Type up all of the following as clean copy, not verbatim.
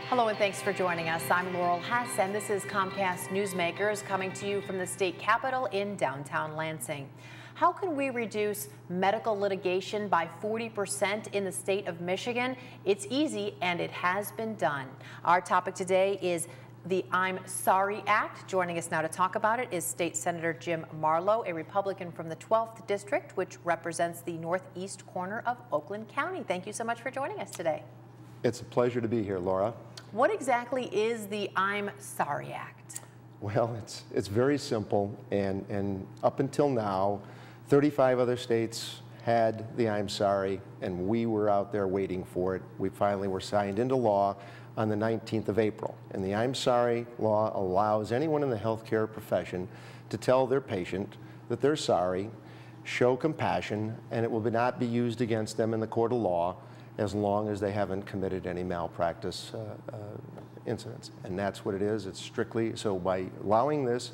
Hello and thanks for joining us. I'm Laurel Hess and this is Comcast Newsmakers coming to you from the state capitol in downtown Lansing. How can we reduce medical litigation by 40% in the state of Michigan? It's easy and it has been done. Our topic today is the I'm Sorry Act. Joining us now to talk about it is State Senator Jim Marleau, a Republican from the 12th District, which represents the northeast corner of Oakland County. Thank you so much for joining us today. It's a pleasure to be here, Laura. What exactly is the I'm Sorry Act? Well, it's very simple, and up until now, 35 other states had the I'm Sorry, and we were out there waiting for it. We finally were signed into law on the 19th of April, and the I'm Sorry law allows anyone in the healthcare profession to tell their patient that they're sorry, show compassion, and it will not be used against them in the court of law as long as they haven't committed any malpractice incidents. And that's what it is. It's strictly, so by allowing this,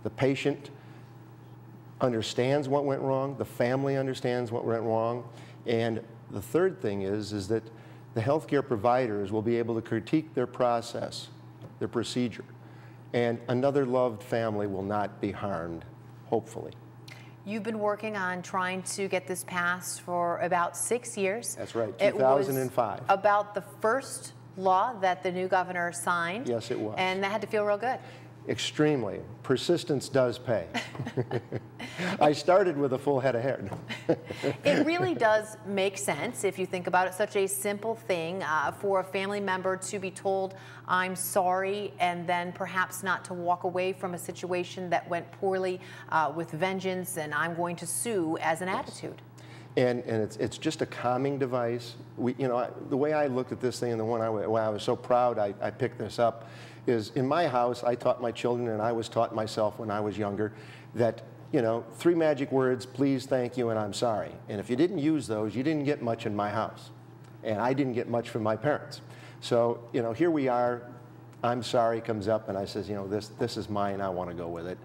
the patient understands what went wrong, the family understands what went wrong, and the third thing is that the healthcare providers will be able to critique their process, their procedure, and another loved family will not be harmed, hopefully. You've been working on trying to get this passed for about 6 years. That's right, 2005. It was about the first law that the new governor signed. Yes, it was. And that had to feel real good. Extremely. Persistence does pay. I started with a full head of hair. It really does make sense if you think about it. Such a simple thing for a family member to be told, I'm sorry, and then perhaps not to walk away from a situation that went poorly with vengeance and I'm going to sue as an attitude. And it's just a calming device. The way I looked at this thing and the one why I was so proud I picked this up is in my house, I taught my children, and I was taught myself when I was younger, that 3 magic words, please, thank you, and I'm sorry. And if you didn't use those, you didn't get much in my house. And I didn't get much from my parents. So, here we are, I'm sorry comes up, and I says, this is mine, I want to go with it.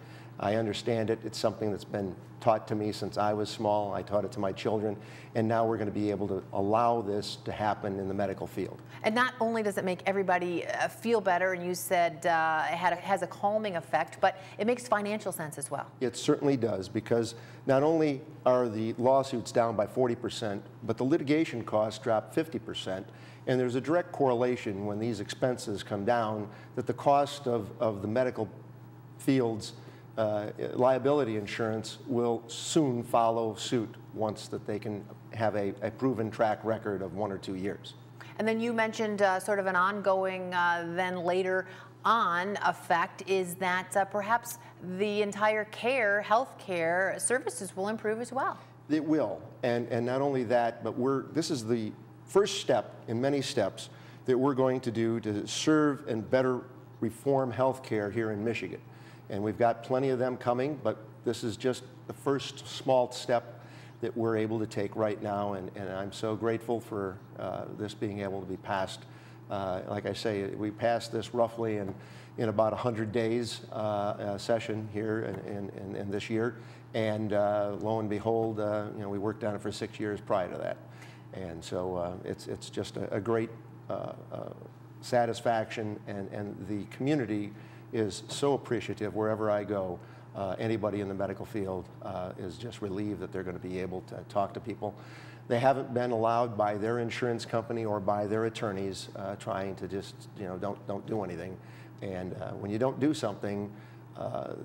I understand it. It's something that's been taught to me since I was small. I taught it to my children, and now we're going to be able to allow this to happen in the medical field. And not only does it make everybody feel better, and you said it has a calming effect, but it makes financial sense as well. It certainly does, because not only are the lawsuits down by 40%, but the litigation costs drop 50%, and there's a direct correlation when these expenses come down that the cost of the medical field's liability insurance will soon follow suit once that they can have a proven track record of 1 or 2 years. And then you mentioned sort of an ongoing then later on effect is that perhaps the entire health care services will improve as well. It will, and not only that, but this is the first step in many steps that we're going to do to serve and better reform health care here in Michigan. And we've got plenty of them coming, but this is just the first small step that we're able to take right now, and I'm so grateful for this being able to be passed. Like I say, we passed this roughly in about 100 days session here in this year, and lo and behold, we worked on it for 6 years prior to that. And so it's just a great satisfaction, and the community is so appreciative wherever I go. Anybody in the medical field is just relieved that they're going to be able to talk to people. They haven't been allowed by their insurance company or by their attorneys trying to just, don't do anything. And when you don't do something,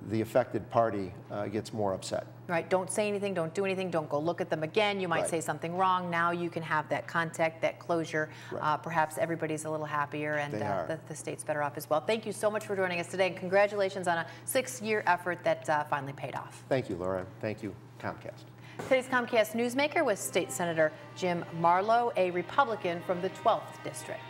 the affected party gets more upset. Right, don't say anything, don't do anything, don't go look at them again. You might say something wrong. Now you can have that contact, that closure. Right. Perhaps everybody's a little happier, and the state's better off as well. Thank you so much for joining us today, and congratulations on a 6-year effort that finally paid off. Thank you, Laura. Thank you, Comcast. Today's Comcast Newsmaker was State Senator Jim Marleau, a Republican from the 12th District.